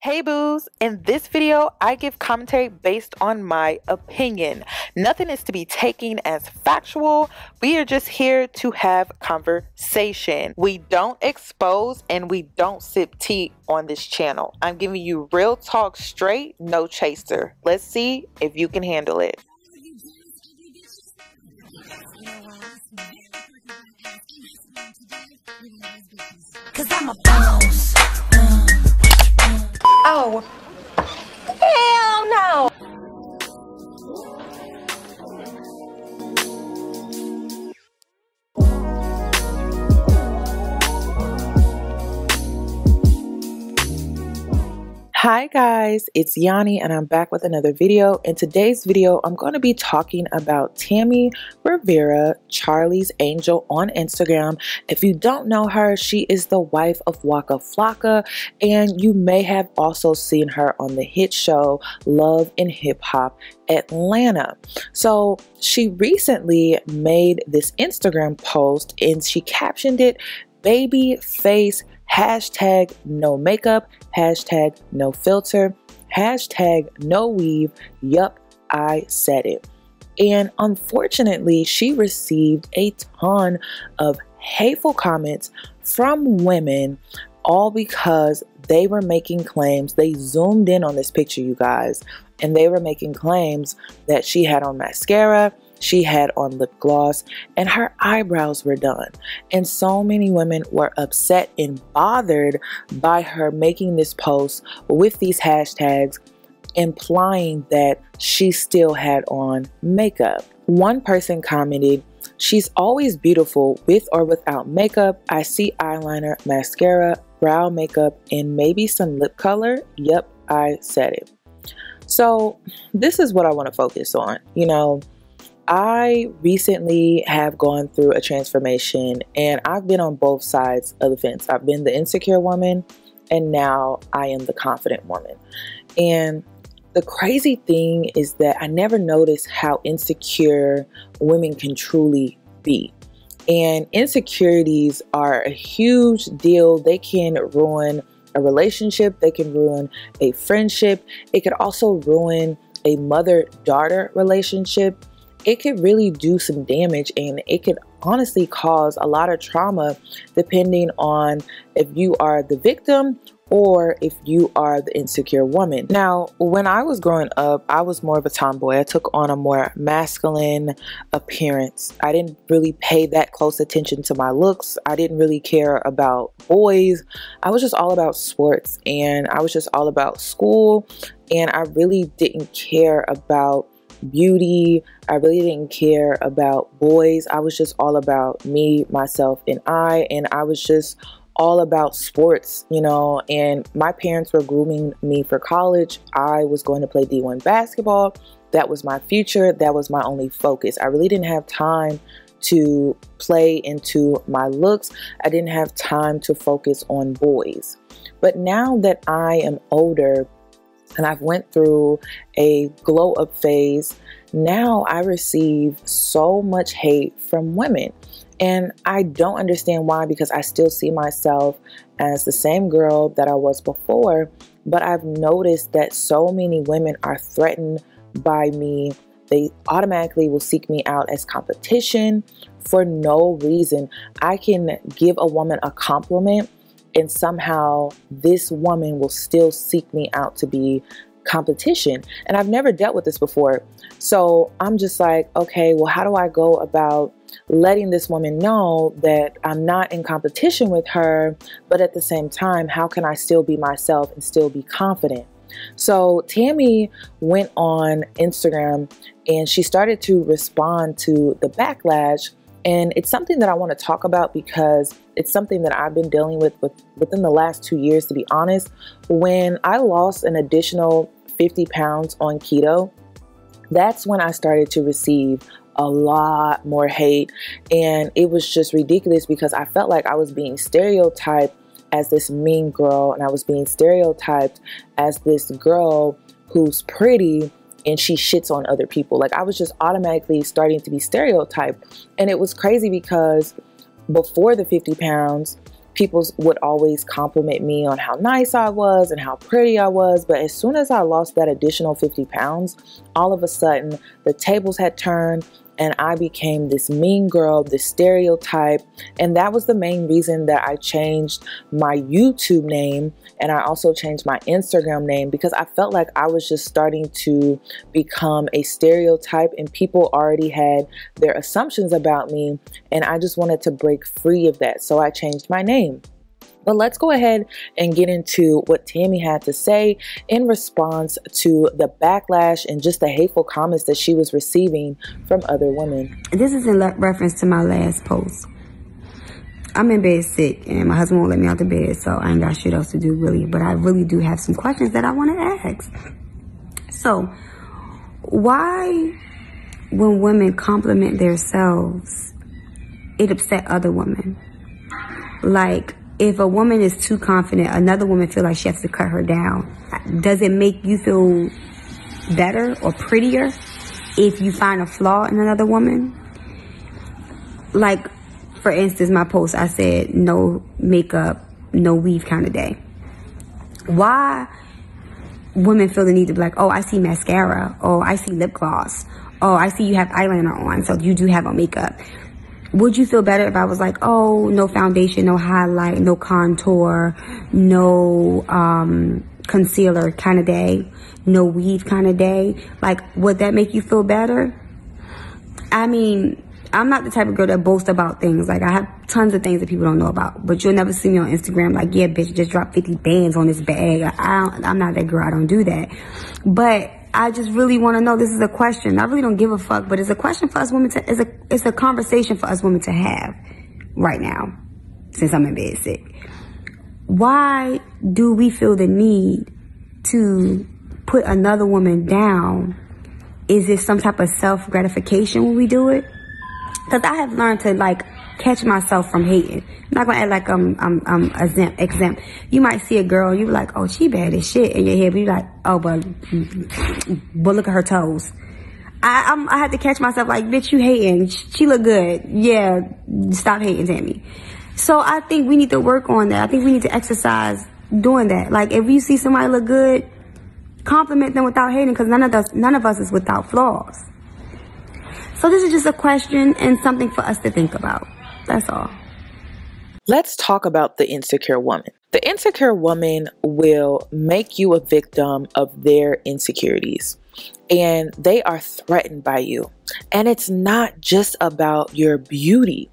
Hey boos, in this video I give commentary based on my opinion. Nothing is to be taken as factual. We are just here to have conversation. We don't expose and we don't sip tea on this channel. I'm giving you real talk straight, no chaser. Let's see if you can handle it. Cause I'm a boss. Oh, hell no. Hi guys, it's Yanie and I'm back with another video. In today's video, I'm going to be talking about Tammy Rivera, Charlie's Angel on Instagram. If you don't know her, she is the wife of Waka Flocka, and you may have also seen her on the hit show Love and Hip Hop Atlanta. So she recently made this Instagram post and she captioned it, "Baby face, hashtag no makeup, hashtag no filter, hashtag no weave, yup, I said it." And unfortunately, she received a ton of hateful comments from women, all because they were making claims. They zoomed in on this picture, you guys, and they were making claims that she had on mascara, she had on lip gloss, and her eyebrows were done. And so many women were upset and bothered by her making this post with these hashtags, implying that she still had on makeup. One person commented, "She's always beautiful with or without makeup. I see eyeliner, mascara, brow makeup, and maybe some lip color. Yep, I said it." So this is what I want to focus on. You know, I recently have gone through a transformation and I've been on both sides of the fence. I've been the insecure woman and now I am the confident woman. And the crazy thing is that I never noticed how insecure women can truly be. And insecurities are a huge deal. They can ruin a relationship, they can ruin a friendship, it could also ruin a mother-daughter relationship. It could really do some damage and it could honestly cause a lot of trauma depending on if you are the victim or if you are the insecure woman. Now, when I was growing up, I was more of a tomboy. I took on a more masculine appearance. I didn't really pay that close attention to my looks. I didn't really care about boys. I was just all about sports and I was just all about school, and I really didn't care about beauty. I really didn't care about boys. I was just all about me, myself, and I was just all about sports, you know, and my parents were grooming me for college. I was going to play D1 basketball. That was my future. That was my only focus. I really didn't have time to play into my looks. I didn't have time to focus on boys. But now that I am older and I've went through a glow up phase, now I receive so much hate from women. And I don't understand why, because I still see myself as the same girl that I was before. But I've noticed that so many women are threatened by me. They automatically will seek me out as competition for no reason. I can give a woman a compliment and somehow this woman will still seek me out to be competition. And I've never dealt with this before. So I'm just like, okay, well, how do I go about letting this woman know that I'm not in competition with her, but at the same time, how can I still be myself and still be confident? So Tammy went on Instagram and she started to respond to the backlash. And it's something that I want to talk about because it's something that I've been dealing with within the last 2 years, to be honest. When I lost an additional 50 pounds on keto, that's when I started to receive a lot more hate. And it was just ridiculous because I felt like I was being stereotyped as this mean girl, and I was being stereotyped as this girl who's pretty and she shits on other people. Like, I was just automatically starting to be stereotyped. And it was crazy because before the 50 pounds, people would always compliment me on how nice I was and how pretty I was. But as soon as I lost that additional 50 pounds, all of a sudden the tables had turned and I became this mean girl, this stereotype. And that was the main reason that I changed my YouTube name, and I also changed my Instagram name, because I felt like I was just starting to become a stereotype and people already had their assumptions about me, and I just wanted to break free of that. So I changed my name. But let's go ahead and get into what Tammy had to say in response to the backlash and just the hateful comments that she was receiving from other women. This is in reference to my last post. I'm in bed sick and my husband won't let me out the bed, so I ain't got shit else to do really. But I really do have some questions that I want to ask. So, why when women compliment themselves, it upset other women? Like, if a woman is too confident, another woman feel like she has to cut her down. Does it make you feel better or prettier if you find a flaw in another woman? Like, for instance, my post, I said, no makeup, no weave kind of day. Why women feel the need to be like, oh, I see mascara. Oh, I see lip gloss. Oh, I see you have eyeliner on, so you do have on makeup. Would you feel better if I was like, oh, no foundation, no highlight, no contour, no concealer kind of day, no weave kind of day? Like, would that make you feel better? I mean, I'm not the type of girl that boasts about things. Like, I have tons of things that people don't know about. But you'll never see me on Instagram like, yeah, bitch, just dropped 50 bands on this bag. I'm not that girl. I don't do that. But I just really want to know, this is a question. I really don't give a fuck, but it's a question for us women to, it's a conversation for us women to have right now, since I'm in bed sick. Why do we feel the need to put another woman down? Is it some type of self-gratification when we do it? Because I have learned to, like, catch myself from hating. I'm not gonna act like I'm exempt. You might see a girl, you be like, oh, she bad as shit in your head, but you like, oh, but look at her toes. I had to catch myself like, bitch, you hating. She look good. Yeah, stop hating, Tammy. So I think we need to work on that. I think we need to exercise doing that. Like, if you see somebody look good, compliment them without hating, because none of us is without flaws. So this is just a question and something for us to think about. That's all. Let's talk about the insecure woman. The insecure woman will make you a victim of their insecurities, and they are threatened by you. And it's not just about your beauty.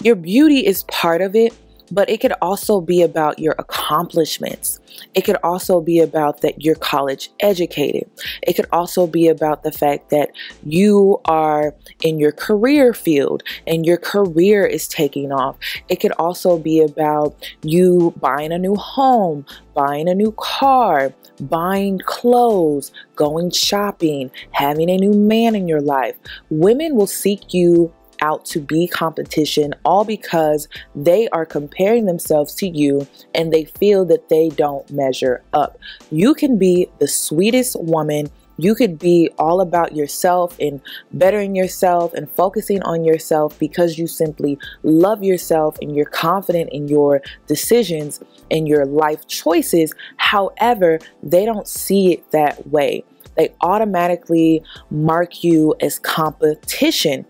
Your beauty is part of it, but it could also be about your accomplishments. It could also be about that you're college educated. It could also be about the fact that you are in your career field and your career is taking off. It could also be about you buying a new home, buying a new car, buying clothes, going shopping, having a new man in your life. Women will seek you out to be competition, all because they are comparing themselves to you and they feel that they don't measure up. You can be the sweetest woman. You could be all about yourself and bettering yourself and focusing on yourself because you simply love yourself and you're confident in your decisions and your life choices. However, they don't see it that way. They automatically mark you as competition.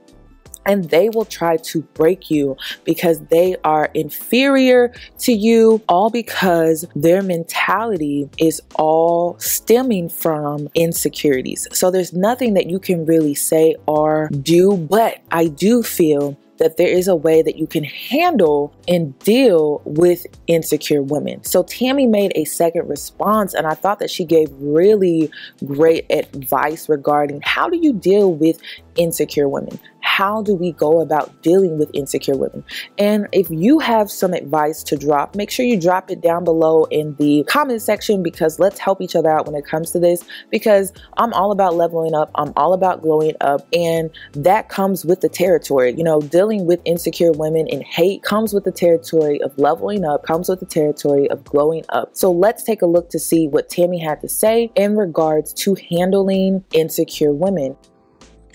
And they will try to break you because they are inferior to you, all because their mentality is all stemming from insecurities. So there's nothing that you can really say or do, but I do feel that there is a way that you can handle and deal with insecure women. So Tammy made a second response, and I thought that she gave really great advice regarding how do you deal with insecure women? How do we go about dealing with insecure women? And if you have some advice to drop, make sure you drop it down below in the comment section, because let's help each other out when it comes to this, because I'm all about leveling up. I'm all about glowing up, and that comes with the territory. You know, dealing with insecure women and hate comes with the territory of leveling up, comes with the territory of glowing up. So let's take a look to see what Tammy had to say in regards to handling insecure women.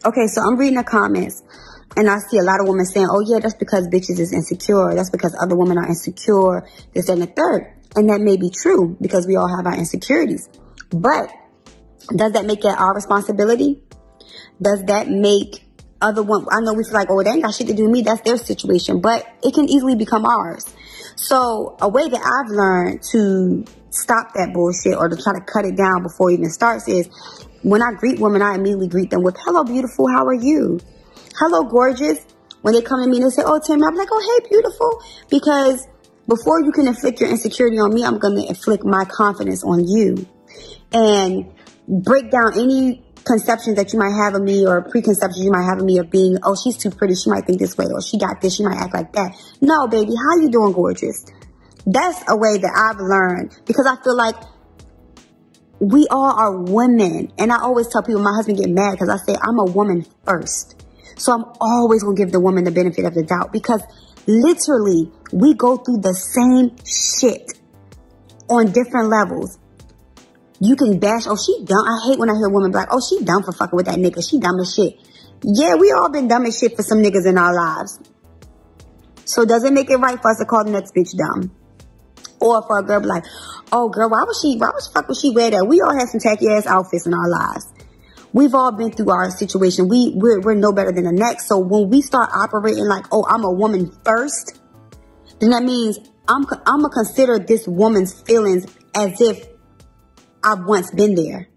Okay, so I'm reading the comments. And I see a lot of women saying, oh yeah, that's because bitches is insecure. That's because other women are insecure, this and the third. And that may be true because we all have our insecurities. But does that make it our responsibility? Does that make other one? I know we feel like, oh, they ain't got shit to do with me. That's their situation. But it can easily become ours. So a way that I've learned to stop that bullshit or to try to cut it down before it even starts is when I greet women, I immediately greet them with, hello, beautiful. How are you? Hello, gorgeous. When they come to me and they say, oh, Tammy, I'm like, oh, hey, beautiful. Because before you can inflict your insecurity on me, I'm going to inflict my confidence on you and break down any conceptions that you might have of me or preconceptions you might have of me of being, oh, she's too pretty. She might think this way, or she got this. She might act like that. No, baby. How you doing, gorgeous? That's a way that I've learned because I feel like we all are women. And I always tell people, my husband get mad because I say I'm a woman first. So I'm always going to give the woman the benefit of the doubt because literally we go through the same shit on different levels. You can bash, oh, she dumb. I hate when I hear a woman be like, oh, she dumb for fucking with that nigga. She dumb as shit. Yeah, we all been dumb as shit for some niggas in our lives. So does it make it right for us to call the next bitch dumb? Or for a girl be like, oh, girl, why the fuck would she wear that? We all have some tacky ass outfits in our lives. We've all been through our situation. We're no better than the next. So when we start operating like, oh, I'm a woman first, then that means I'm gonna consider this woman's feelings as if I've once been there.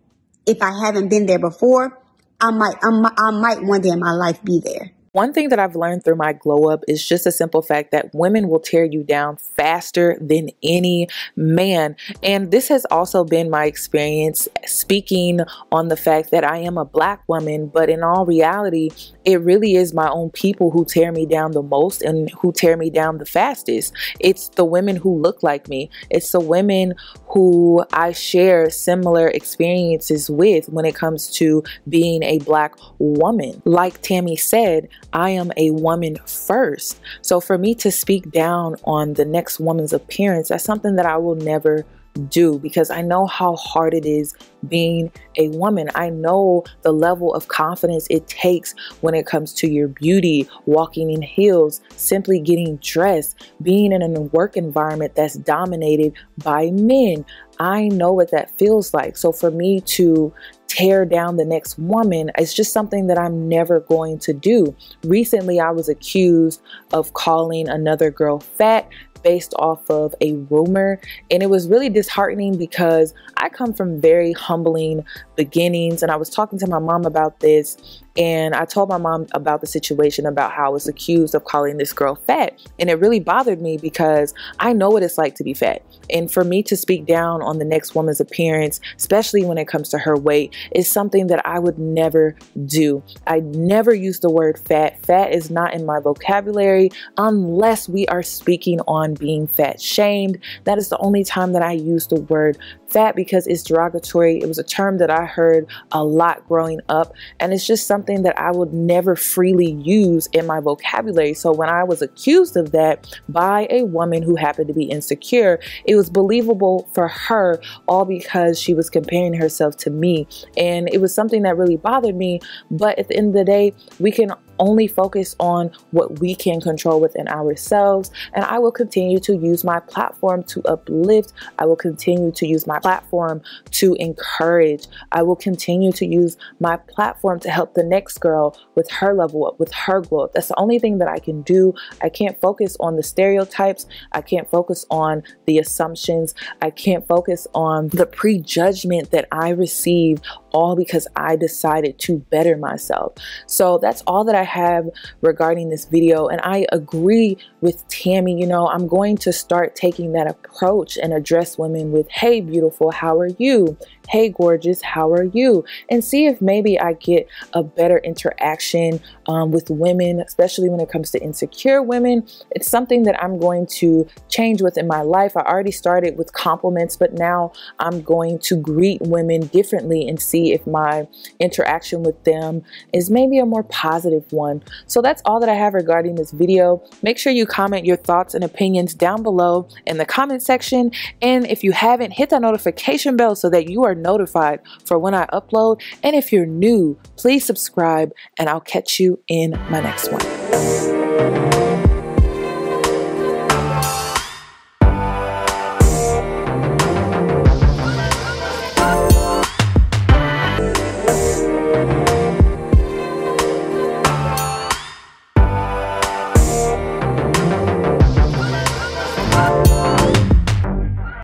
If I haven't been there before, I might one day in my life be there. One thing that I've learned through my glow up is just a simple fact that women will tear you down faster than any man. And this has also been my experience speaking on the fact that I am a Black woman, but in all reality, it really is my own people who tear me down the most and who tear me down the fastest. It's the women who look like me. It's the women who I share similar experiences with when it comes to being a Black woman. Like Tammy said, I am a woman first. So for me to speak down on the next woman's appearance, that's something that I will never do because I know how hard it is being a woman. I know the level of confidence it takes when it comes to your beauty, walking in heels, simply getting dressed, being in a work environment that's dominated by men. I know what that feels like. So for me to tear down the next woman, it's just something that I'm never going to do. Recently, I was accused of calling another girl fat based off of a rumor, and it was really disheartening because I come from very humbling beginnings, and I was talking to my mom about this, and I told my mom about the situation, about how I was accused of calling this girl fat, and it really bothered me because I know what it's like to be fat. And for me to speak down on the next woman's appearance, especially when it comes to her weight, is something that I would never do. I never use the word fat. Fat is not in my vocabulary unless we are speaking on being fat shamed. That is the only time that I use the word fat because it's derogatory. It was a term that I heard a lot growing up, and it's just something that I would never freely use in my vocabulary. So when I was accused of that by a woman who happened to be insecure, it was believable for her, all because she was comparing herself to me, and it was something that really bothered me. But at the end of the day, we can only focus on what we can control within ourselves, and I will continue to use my platform to uplift. I will continue to use my platform to encourage. I will continue to use my platform to help the next girl with her level up, with her glow up. That's the only thing that I can do. I can't focus on the stereotypes. I can't focus on the assumptions. I can't focus on the prejudgment that I received, all because I decided to better myself. So that's all that I have regarding this video, and I agree with Tammy. You know, I'm going to start taking that approach and address women with, hey beautiful, how are you? Hey gorgeous, how are you? And see if maybe I get a better interaction with women, especially when it comes to insecure women. It's something that I'm going to change with in my life. I already started with compliments, but now I'm going to greet women differently and see if my interaction with them is maybe a more positive one. So that's all that I have regarding this video. Make sure you comment your thoughts and opinions down below in the comment section. And if you haven't, hit that notification notification bell so that you are notified for when I upload. And if you're new, please subscribe, and I'll catch you in my next one.